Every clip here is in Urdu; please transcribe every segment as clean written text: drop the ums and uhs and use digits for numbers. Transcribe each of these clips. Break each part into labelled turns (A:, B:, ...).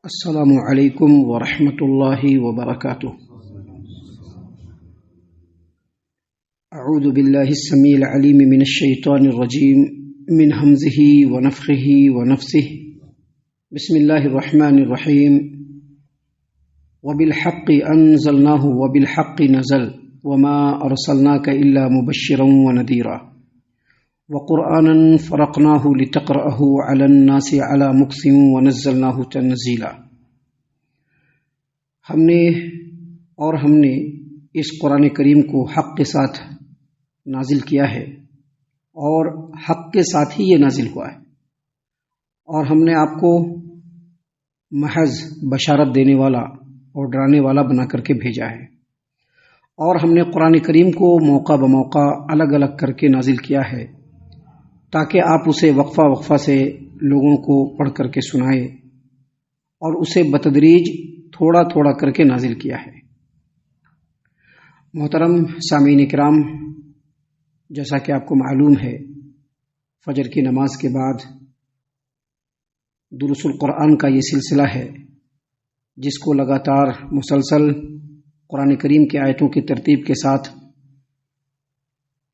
A: السلام علیکم ورحمۃ اللہ وبرکاتہ۔ اعوذ باللہ السمیع العلیم من الشیطان الرجیم من ہمزہ ونفخہ ونفثہ۔ بسم اللہ الرحمن الرحیم۔ وبالحق انزلناہ وبالحق نزل وما ارسلناک الا مبشرا ونذیرا وقرآنا فرقناہ لتقرأہ علی الناس علی مکث ونزلناہ تنزیلا۔ ہم نے اس قرآن کریم کو حق کے ساتھ نازل کیا ہے اور حق کے ساتھ ہی یہ نازل ہوا ہے، اور ہم نے آپ کو محض بشارت دینے والا اور ڈرانے والا بنا کر کے بھیجا ہے، اور ہم نے قرآن کریم کو موقع بموقع الگ الگ کر کے نازل کیا ہے تاکہ آپ اسے وقفہ وقفہ سے لوگوں کو پڑھ کر کے سنائیں، اور اسے بتدریج تھوڑا تھوڑا کر کے نازل کیا ہے۔ محترم سامعین کرام، جیسا کہ آپ کو معلوم ہے، فجر کی نماز کے بعد دروس القرآن کا یہ سلسلہ ہے جس کو لگاتار مسلسل قرآن کریم کی آیتوں کی ترتیب کے ساتھ،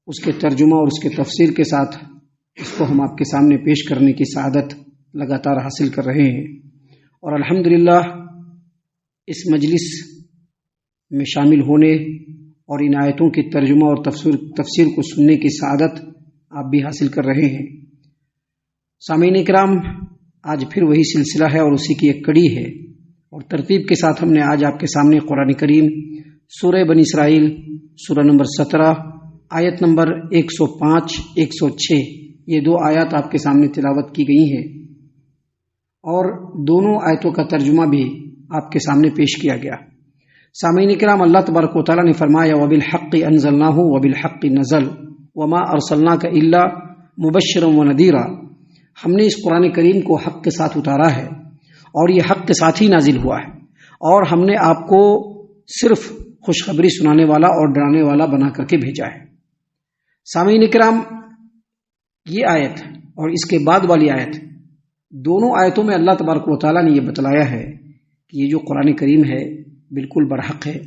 A: اس کے ترجمہ اور اس کے تفسیر کے ساتھ اس کو ہم آپ کے سامنے پیش کرنے کی سعادت لگاتار حاصل کر رہے ہیں، اور الحمدللہ اس مجلس میں شامل ہونے اور ان آیتوں کی ترجمہ اور تفسیر کو سننے کی سعادت آپ بھی حاصل کر رہے ہیں۔ سامعین کرام، آج پھر وہی سلسلہ ہے اور اسی کی ایک کڑی ہے، اور ترتیب کے ساتھ ہم نے آج آپ کے سامنے قرآن کریم سورہ بنی اسرائیل سورہ نمبر 17 آیت نمبر 105 106 یہ دو آیات آپ کے سامنے تلاوت کی گئی ہیں، اور دونوں آیتوں کا ترجمہ بھی آپ کے سامنے پیش کیا گیا۔ سامعین کرام، اللہ تبارک و تعالیٰ نے فرمایا وبالحق انزلناہ وبالحق نزل وما ارسلناک الا مبشرا ونذیرا۔ ہم نے اس قرآن کریم کو حق کے ساتھ اتارا ہے اور یہ حق کے ساتھ ہی نازل ہوا ہے، اور ہم نے آپ کو صرف خوشخبری سنانے والا اور ڈرانے والا بنا کر کے بھیجا ہے۔ سامعین کرام، یہ آیت اور اس کے بعد والی آیت، دونوں آیتوں میں اللہ تبارک و تعالیٰ نے یہ بتلایا ہے کہ یہ جو قرآن کریم ہے بالکل برحق ہے،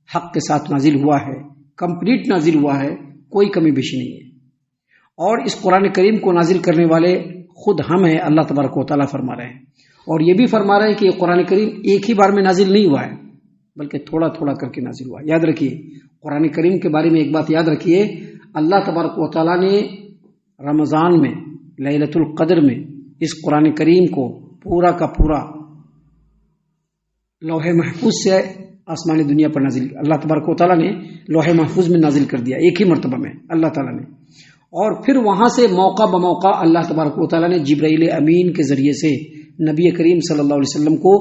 A: حق کے ساتھ نازل ہوا ہے، کمپلیٹ نازل ہوا ہے، کوئی کمی بیشی نہیں ہے، اور اس قرآن کریم کو نازل کرنے والے خود ہم ہیں، اللہ تبارک و تعالیٰ فرما رہے ہیں، اور یہ بھی فرما رہے ہیں کہ یہ قرآن کریم ایک ہی بار میں نازل نہیں ہوا ہے بلکہ تھوڑا تھوڑا کر کے نازل ہوا ہے۔ یاد رکھیے، قرآن کریم کے بارے میں ایک بات یاد رکھیے، اللہ تبارک و تعالیٰ نے رمضان میں لیلۃ القدر میں اس قرآن کریم کو پورا کا پورا لوح محفوظ سے آسمانی دنیا پر نازل کیا۔ اللہ تبارک و تعالیٰ نے لوح محفوظ میں نازل کر دیا ایک ہی مرتبہ میں اللہ تعالیٰ نے، اور پھر وہاں سے موقع بموقع اللہ تبارک و تعالیٰ نے جبرائیل امین کے ذریعے سے نبی کریم صلی اللہ علیہ وسلم کو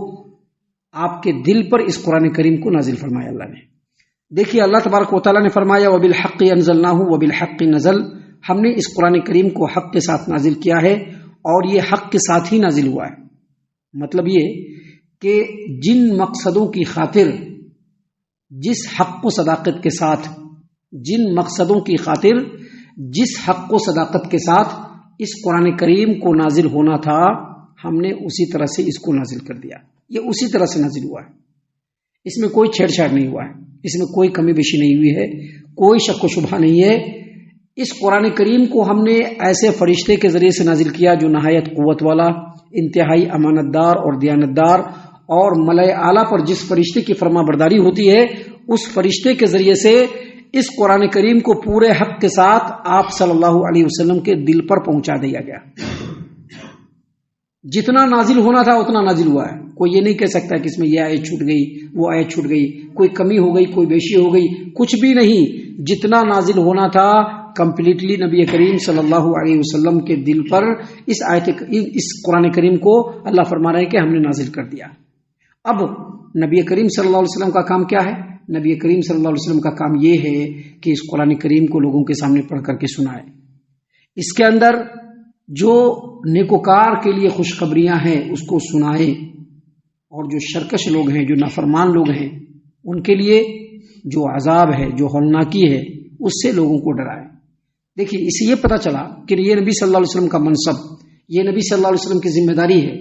A: آپ کے دل پر اس قرآن کریم کو نازل فرمایا اللہ نے۔ دیکھیے، اللہ تبارک و تعالیٰ نے فرمایا وبالحق انزلناہ وبالحق نزل، ہم نے اس قرآن کریم کو حق کے ساتھ نازل کیا ہے اور یہ حق کے ساتھ ہی نازل ہوا ہے۔ مطلب یہ کہ جن مقصدوں کی خاطر، جس حق و صداقت کے ساتھ، جن مقصدوں کی خاطر، جس حق و صداقت کے ساتھ اس قرآن کریم کو نازل ہونا تھا، ہم نے اسی طرح سے اس کو نازل کر دیا۔ یہ اسی طرح سے نازل ہوا ہے، اس میں کوئی چھیڑ چھاڑ نہیں ہوا ہے، اس میں کوئی کمی بیشی نہیں ہوئی ہے، کوئی شک و شبہ نہیں ہے۔ اس قرآن کریم کو ہم نے ایسے فرشتے کے ذریعے سے نازل کیا جو نہایت قوت والا، انتہائی امانت دار اور دیانت دار، اور ملائے اعلیٰ پر جس فرشتے کی فرما برداری ہوتی ہے اس فرشتے کے ذریعے سے اس قرآن کریم کو پورے حق کے ساتھ آپ صلی اللہ علیہ وسلم کے دل پر پہنچا دیا گیا۔ جتنا نازل ہونا تھا اتنا نازل ہوا ہے، کوئی یہ نہیں کہہ سکتا کہ اس میں یہ آیت چھوٹ گئی، وہ آیت چھوٹ گئی، کوئی کمی ہو گئی، کوئی بیشی ہو گئی، کچھ بھی نہیں۔ جتنا نازل ہونا تھا کمپلیٹلی نبی کریم صلی اللہ علیہ وسلم کے دل پر اس قرآن کریم کو اللہ فرما رہے ہیں کہ ہم نے نازل کر دیا۔ اب نبی کریم صلی اللہ علیہ وسلم کا کام کیا ہے؟ نبی کریم صلی اللہ علیہ وسلم کا کام یہ ہے کہ اس قرآن کریم کو لوگوں کے سامنے پڑھ کر کے سنائے، اس کے اندر جو نیکوکار کے لیے خوشخبریاں ہیں اس کو سنائے، اور جو شرکش لوگ ہیں، جو نافرمان لوگ ہیں، ان کے لیے جو عذاب ہے، جو ہولناکی ہے، اس سے لوگوں کو ڈرائے۔ دیکھیے، اس سے یہ پتہ چلا کہ یہ نبی صلی اللہ علیہ وسلم کا منصب، یہ نبی صلی اللہ علیہ وسلم کی ذمہ داری ہے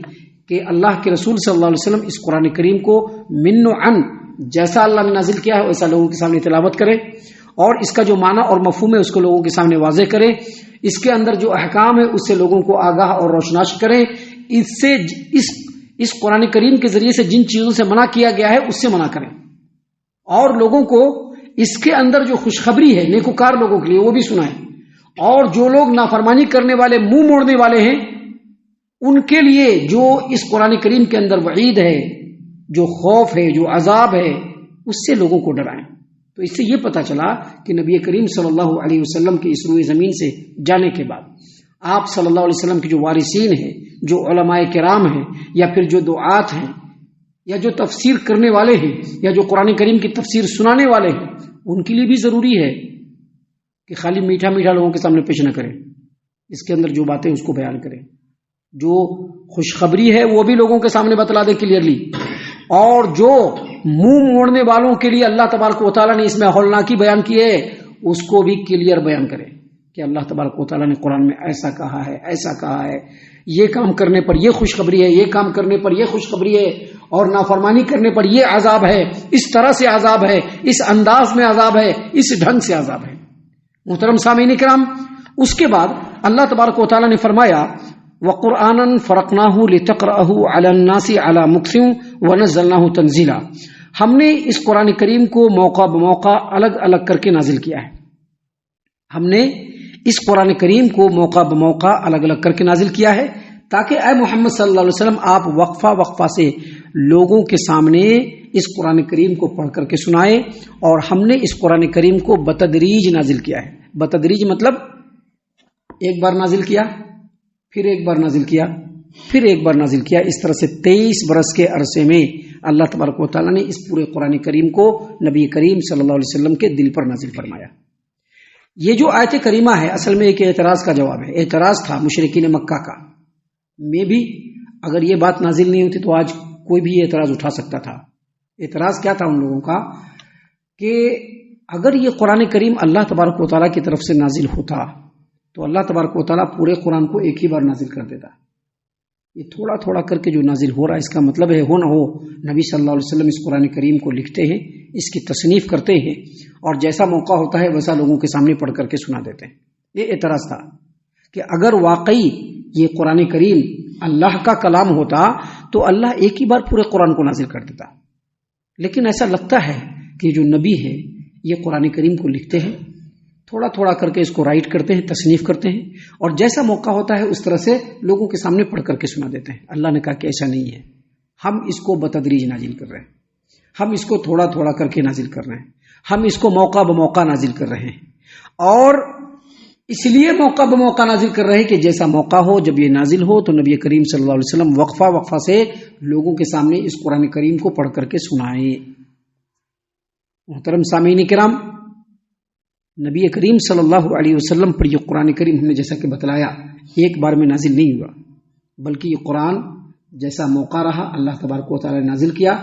A: کہ اللہ کے رسول صلی اللہ علیہ وسلم اس قرآن کریم کو من و عن جیسا اللہ نے نازل کیا ہے ویسا لوگوں کے سامنے تلاوت کرے، اور اس کا جو معنی اور مفہوم ہے اس کو لوگوں کے سامنے واضح کرے، اس کے اندر جو احکام ہے اس سے لوگوں کو آگاہ اور روشناس کرے، اس قرآن کریم کے ذریعے سے جن چیزوں سے منع کیا گیا ہے اس سے منع کریں، اور لوگوں کو اس کے اندر جو خوشخبری ہے نیکوکار لوگوں کے لیے وہ بھی سنائیں، اور جو لوگ نافرمانی کرنے والے منہ موڑنے والے ہیں ان کے لیے جو اس قرآن کریم کے اندر وعید ہے، جو خوف ہے، جو عذاب ہے، اس سے لوگوں کو ڈرائیں۔ تو اس سے یہ پتہ چلا کہ نبی کریم صلی اللہ علیہ وسلم کی اس روئے زمین سے جانے کے بعد آپ صلی اللہ علیہ وسلم کے جو وارثین ہیں، جو علماء کرام ہیں، یا پھر جو دعات ہیں، یا جو تفسیر کرنے والے ہیں، یا جو قرآن کریم کی تفسیر سنانے والے ہیں، ان کے لیے بھی ضروری ہے کہ خالی میٹھا میٹھا لوگوں کے سامنے پیش نہ کریں، اس کے اندر جو باتیں اس کو بیان کریں، جو خوشخبری ہے وہ بھی لوگوں کے سامنے بتلا دیں کلیئرلی، اور جو منہ موڑنے والوں کے لیے اللہ تبارک و تعالیٰ نے اس میں ہولناکی بیان کی ہے اس کو بھی کلیئر بیان کریں کہ اللہ تبارک و تعالیٰ نے قرآن میں ایسا کہا ہے، ایسا کہا ہے، یہ کام کرنے پر یہ خوشخبری ہے، یہ کام کرنے پر یہ خوشخبری ہے، اور نافرمانی کرنے پر یہ عذاب ہے، اس طرح سے عذاب ہے، اس انداز میں عذاب ہے، اس ڈھنگ سے عذاب ہے۔ محترم سامعین کرام، اس کے بعد اللہ تبارک و تعالیٰ نے فرمایا وَقُرْآنًا فَرَقْنَاهُ لِتَقْرَأَهُ عَلَى النَّاسِ عَلَى مُكْثٍ وَنَزَّلْنَاهُ تَنزِيلًا، ہم نے اس قرآن کریم کو موقع بموقع الگ الگ کر کے نازل کیا ہے، ہم نے اس قرآن کریم کو موقع بموقع الگ الگ کر کے نازل کیا ہے تاکہ اے محمد صلی اللہ علیہ وسلم آپ وقفہ وقفہ سے لوگوں کے سامنے اس قرآن کریم کو پڑھ کر کے سنائیں، اور ہم نے اس قرآن کریم کو بتدریج نازل کیا ہے۔ بتدریج مطلب ایک بار نازل کیا، پھر ایک بار نازل کیا، پھر ایک بار نازل کیا، اس طرح سے 23 برس کے عرصے میں اللہ تبارک و تعالیٰ نے اس پورے قرآن کریم کو نبی کریم صلی اللہ علیہ وسلم کے دل پر نازل فرمایا۔ یہ جو آیت کریمہ ہے اصل میں ایک اعتراض کا جواب ہے، اعتراض تھا مشرکین مکہ کا، میں بھی اگر یہ بات نازل نہیں ہوتی تو آج کوئی بھی اعتراض اٹھا سکتا تھا۔ اعتراض کیا تھا ان لوگوں کا کہ اگر یہ قرآن کریم اللہ تبارک و تعالیٰ کی طرف سے نازل ہوتا تو اللہ تبارک و تعالیٰ پورے قرآن کو ایک ہی بار نازل کر دیتا، یہ تھوڑا تھوڑا کر کے جو نازل ہو رہا ہے اس کا مطلب ہے ہو نہ ہو نبی صلی اللہ علیہ وسلم اس قرآن کریم کو لکھتے ہیں، اس کی تصنیف کرتے ہیں، اور جیسا موقع ہوتا ہے ویسا لوگوں کے سامنے پڑھ کر کے سنا دیتے ہیں۔ یہ اعتراض تھا کہ اگر واقعی یہ قرآن کریم اللہ کا کلام ہوتا تو اللہ ایک ہی بار پورے قرآن کو نازل کر دیتا، لیکن ایسا لگتا ہے کہ جو نبی ہے یہ قرآن کریم کو لکھتے ہیں، تھوڑا تھوڑا کر کے اس کو رائٹ کرتے ہیں، تصنیف کرتے ہیں، اور جیسا موقع ہوتا ہے اس طرح سے لوگوں کے سامنے پڑھ کر کے سنا دیتے ہیں۔ اللہ نے کہا کہ ایسا نہیں ہے، ہم اس کو بتدریج نازل کر رہے ہیں، ہم اس کو تھوڑا تھوڑا کر کے نازل کر رہے ہیں، ہم اس کو موقع بموقع نازل کر رہے ہیں، اور اس لیے موقع بموقع نازل کر رہے ہیں کہ جیسا موقع ہو جب یہ نازل ہو تو نبی کریم صلی اللہ علیہ وسلم وقفہ وقفہ سے لوگوں کے سامنے اس قرآن کریم کو پڑھ کر کے سنائیں۔ محترم سامعین کرام، نبی کریم صلی اللہ علیہ وسلم پر یہ قرآن کریم ہم نے جیسا کہ بتلایا ایک بار میں نازل نہیں ہوا، بلکہ یہ قرآن جیسا موقع رہا اللہ تبارک و تعالیٰ نے نازل کیا،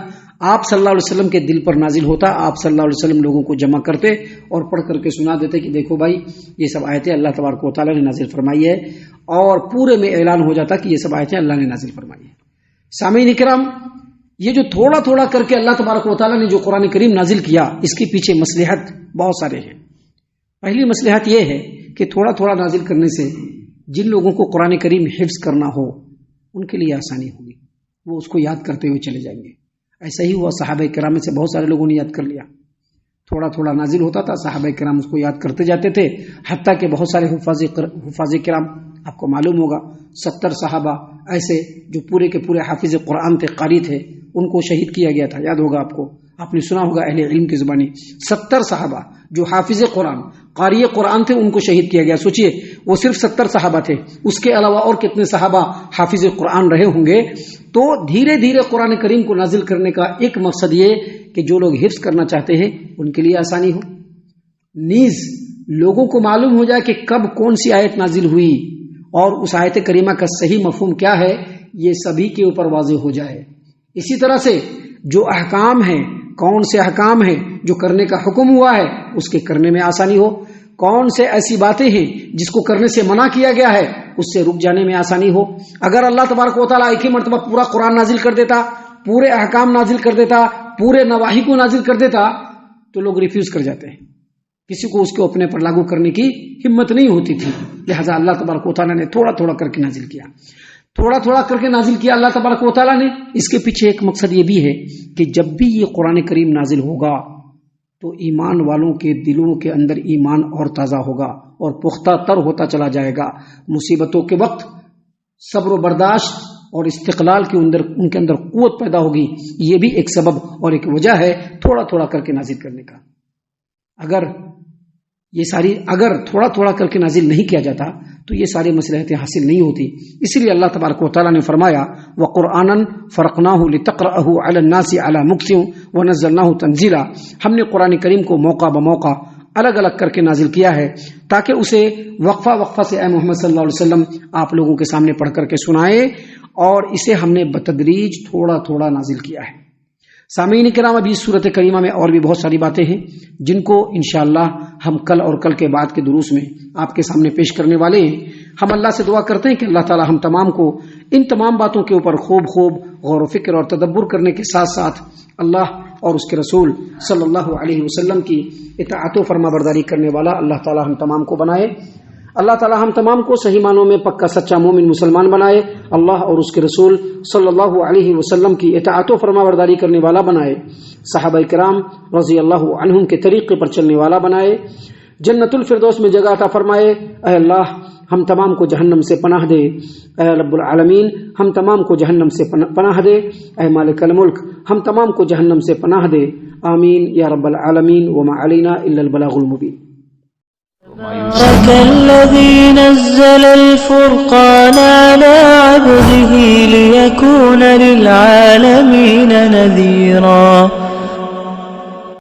A: آپ صلی اللہ علیہ وسلم کے دل پر نازل ہوتا، آپ صلی اللہ علیہ وسلم لوگوں کو جمع کرتے اور پڑھ کر کے سنا دیتے کہ دیکھو بھائی یہ سب آیتیں اللہ تبارک و تعالیٰ نے نازل فرمائی ہے، اور پورے میں اعلان ہو جاتا کہ یہ سب آیتیں اللہ نے نازل فرمائی ہے۔ سامعین کرام، یہ جو تھوڑا تھوڑا کر کے اللہ تبارک و تعالیٰ نے جو قرآن کریم نازل کیا اس کے پیچھے مصلحت بہت سارے ہیں۔ پہلی مصلحت یہ ہے کہ تھوڑا تھوڑا نازل کرنے سے جن لوگوں کو قرآن کریم حفظ کرنا ہو ان کے لیے آسانی ہوگی، وہ اس کو یاد کرتے ہوئے چلے جائیں گے۔ ایسا ہی ہوا، صحابہ کرام میں سے بہت سارے لوگوں نے یاد کر لیا، تھوڑا تھوڑا نازل ہوتا تھا، صحابہ کرام اس کو یاد کرتے جاتے تھے، حتیٰ کہ بہت سارے حفاظ کرام، آپ کو معلوم ہوگا 70 صحابہ ایسے جو پورے کے پورے حافظ قرآن تھے، قاری تھے، ان کو شہید کیا گیا تھا، یاد ہوگا آپ کو، آپ نے سنا ہوگا اہل علم کی زبانی، 70 صحابہ جو حافظ قرآن قاری قرآن تھے ان کو شہید کیا گیا۔ سوچئے وہ صرف 70 صحابہ تھے، اس کے علاوہ اور کتنے صحابہ حافظ قرآن رہے ہوں گے۔ تو دھیرے دھیرے قرآن کریم کو نازل کرنے کا ایک مقصد یہ کہ جو لوگ حفظ کرنا چاہتے ہیں ان کے لیے آسانی ہو، نیز لوگوں کو معلوم ہو جائے کہ کب کون سی آیت نازل ہوئی اور اس آیت کریمہ کا صحیح مفہوم کیا ہے، یہ سبھی کے اوپر واضح ہو جائے۔ اسی طرح سے جو احکام ہیں، کون سے احکام ہیں جو کرنے کا حکم ہوا ہے اس کے کرنے میں آسانی ہو، کون سے ایسی باتیں ہیں جس کو کرنے سے منع کیا گیا ہے اس سے رک جانے میں آسانی ہو. اگر اللہ تبارک و تعالیٰ ایک ہی مرتبہ پورا قرآن نازل کر دیتا، پورے احکام نازل کر دیتا، پورے نواہی کو نازل کر دیتا تو لوگ ریفیوز کر جاتے ہیں، کسی کو اس کو اپنے پر لاگو کرنے کی ہمت نہیں ہوتی تھی. لہذا اللہ تبارک و تعالیٰ نے تھوڑا تھوڑا کر کے نازل کیا، تھوڑا تھوڑا کر کے نازل کیا اللہ تبارک و تعالیٰ نے. اس کے پیچھے ایک مقصد یہ بھی ہے کہ جب بھی یہ قرآن کریم نازل ہوگا تو ایمان والوں کے دلوں کے اندر ایمان اور تازہ ہوگا اور پختہ تر ہوتا چلا جائے گا. مصیبتوں کے وقت صبر و برداشت اور استقلال کے اندر ان کے اندر قوت پیدا ہوگی. یہ بھی ایک سبب اور ایک وجہ ہے تھوڑا تھوڑا کر کے نازل کرنے کا. اگر تھوڑا تھوڑا کر کے نازل نہیں کیا جاتا تو یہ ساری مصلحتیں حاصل نہیں ہوتی. اس لیے اللہ تبارک و تعالیٰ نے فرمایا وَقُرْآنًا فَرَقْنَاهُ لِتَقْرَأَهُ عَلَى النَّاسِ عَلَى مُكْثٍ وَنَزَّلْنَاهُ تَنزِيلًا. ہم نے قرآن کریم کو موقع بموقع الگ الگ کر کے نازل کیا ہے تاکہ اسے وقفہ وقفہ سے اے محمد صلی اللہ علیہ وسلم آپ لوگوں کے سامنے پڑھ کر کے سنائے، اور اسے ہم نے بتدریج تھوڑا تھوڑا نازل کیا ہے. سامعین کرام، ابھی سورۃ کریمہ میں اور بھی بہت ساری باتیں ہیں جن کو انشاءاللہ ہم کل اور کل کے بعد کے دروس میں آپ کے سامنے پیش کرنے والے ہیں. ہم اللہ سے دعا کرتے ہیں کہ اللہ تعالی ہم تمام کو ان تمام باتوں کے اوپر خوب غور و فکر اور تدبر کرنے کے ساتھ ساتھ اللہ اور اس کے رسول صلی اللہ علیہ وسلم کی اطاعت و فرما برداری کرنے والا اللہ تعالی ہم تمام کو بنائے. اللہ تعالی ہم تمام کو صحیح معنوں میں پکا سچا مومن مسلمان بنائے. اللہ اور اس کے رسول صلی اللہ علیہ وسلم کی اطاعت و فرما برداری کرنے والا بنائے. صحابہ کرام رضی اللہ عنہم کے طریقے پر چلنے والا بنائے. جنت الفردوس میں جگہ عطا فرمائے. اے اللہ ہم تمام کو جہنم سے پناہ دے. اے رب العالمین ہم تمام کو جہنم سے پناہ دے. اے مالک الملک ہم تمام کو جہنم سے پناہ دے. آمین یا رب العالمین. وما علینا الا البلاغ المبین.
B: الذي نزل الفرقان على عبده ليكون للعالمين نذيرا